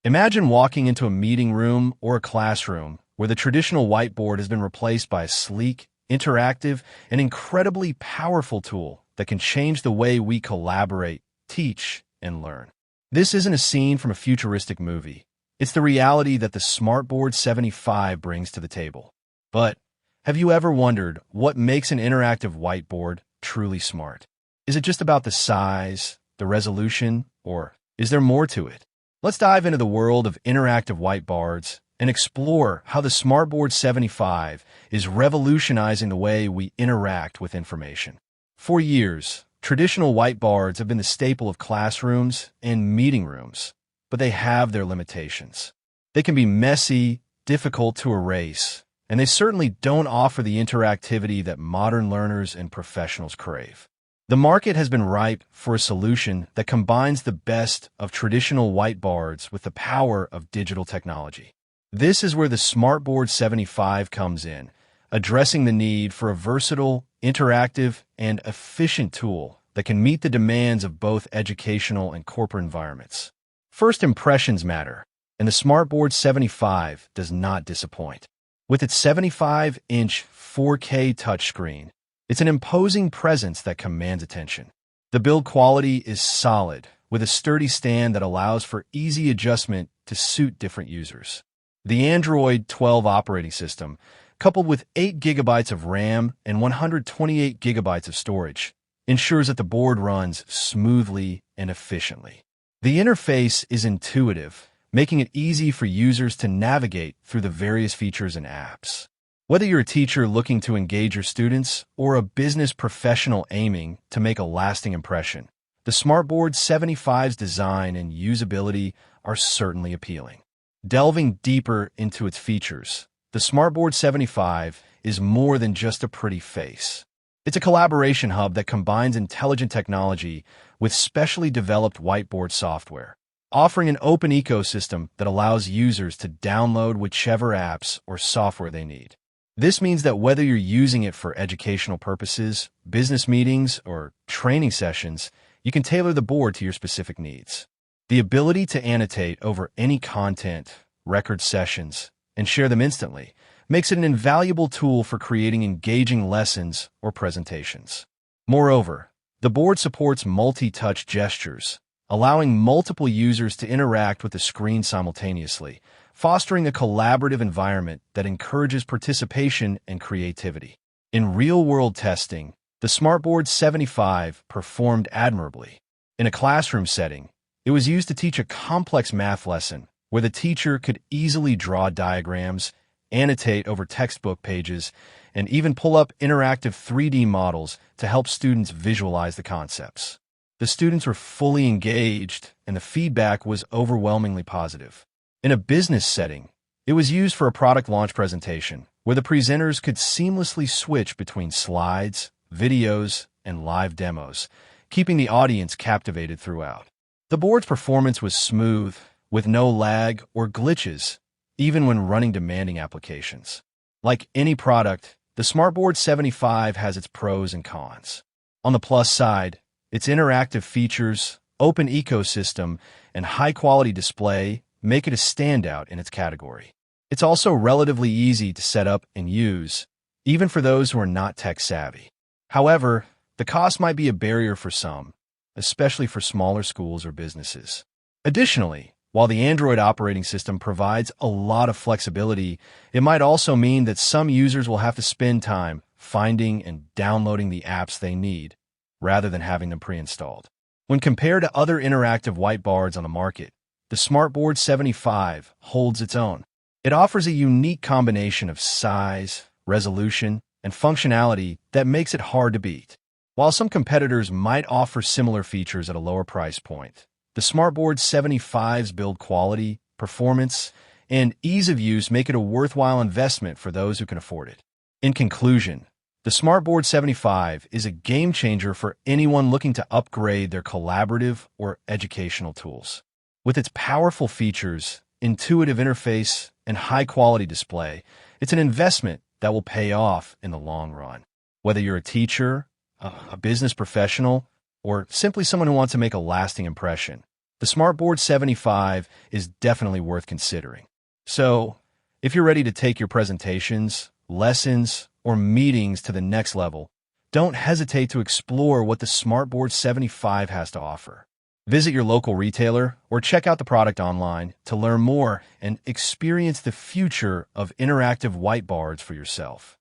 Imagine walking into a meeting room or a classroom where the traditional whiteboard has been replaced by a sleek, interactive, and incredibly powerful tool that can change the way we collaborate, teach, and learn. This isn't a scene from a futuristic movie. It's the reality that the Smartboard 75 brings to the table. But have you ever wondered what makes an interactive whiteboard truly smart? Is it just about the size, the resolution, or is there more to it? Let's dive into the world of interactive whiteboards and explore how the Smartboard 75 is revolutionizing the way we interact with information. For years, traditional whiteboards have been the staple of classrooms and meeting rooms, but they have their limitations. They can be messy, difficult to erase, and they certainly don't offer the interactivity that modern learners and professionals crave. The market has been ripe for a solution that combines the best of traditional whiteboards with the power of digital technology. This is where the Smartboard 75 comes in, addressing the need for a versatile, interactive, and efficient tool that can meet the demands of both educational and corporate environments. First impressions matter, and the Smartboard 75 does not disappoint. With its 75-inch 4K touchscreen, it's an imposing presence that commands attention. The build quality is solid, with a sturdy stand that allows for easy adjustment to suit different users. The Android 12 operating system, coupled with 8 GB of RAM and 128 GB of storage, ensures that the board runs smoothly and efficiently. The interface is intuitive, making it easy for users to navigate through the various features and apps. Whether you're a teacher looking to engage your students or a business professional aiming to make a lasting impression, the Smartboard 75's design and usability are certainly appealing. Delving deeper into its features, the Smartboard 75 is more than just a pretty face. It's a collaboration hub that combines intelligent technology with specially developed whiteboard software, offering an open ecosystem that allows users to download whichever apps or software they need. This means that whether you're using it for educational purposes, business meetings, or training sessions, you can tailor the board to your specific needs. The ability to annotate over any content, record sessions, and share them instantly makes it an invaluable tool for creating engaging lessons or presentations. Moreover, the board supports multi-touch gestures, allowing multiple users to interact with the screen simultaneously, fostering a collaborative environment that encourages participation and creativity. In real-world testing, the Smartboard 75 performed admirably. In a classroom setting, it was used to teach a complex math lesson where the teacher could easily draw diagrams, annotate over textbook pages, and even pull up interactive 3D models to help students visualize the concepts. The students were fully engaged, and the feedback was overwhelmingly positive. In a business setting, it was used for a product launch presentation, where the presenters could seamlessly switch between slides, videos, and live demos, keeping the audience captivated throughout. The board's performance was smooth, with no lag or glitches, even when running demanding applications. Like any product, the Smartboard 75 has its pros and cons. On the plus side, its interactive features, open ecosystem, and high-quality display make it a standout in its category. It's also relatively easy to set up and use, even for those who are not tech-savvy. However, the cost might be a barrier for some, especially for smaller schools or businesses. Additionally, while the Android operating system provides a lot of flexibility, it might also mean that some users will have to spend time finding and downloading the apps they need, rather than having them pre-installed. When compared to other interactive whiteboards on the market, the Smartboard 75 holds its own. It offers a unique combination of size, resolution, and functionality that makes it hard to beat. While some competitors might offer similar features at a lower price point, the Smartboard 75's build quality, performance, and ease of use make it a worthwhile investment for those who can afford it. In conclusion, the Smartboard 75 is a game changer for anyone looking to upgrade their collaborative or educational tools. With its powerful features, intuitive interface, and high-quality display, it's an investment that will pay off in the long run. Whether you're a teacher, a business professional, or simply someone who wants to make a lasting impression, The Smartboard 75 is definitely worth considering. So, if you're ready to take your presentations, lessons, or meetings to the next level, don't hesitate to explore what the Smartboard 75 has to offer. Visit your local retailer or check out the product online to learn more and experience the future of interactive whiteboards for yourself.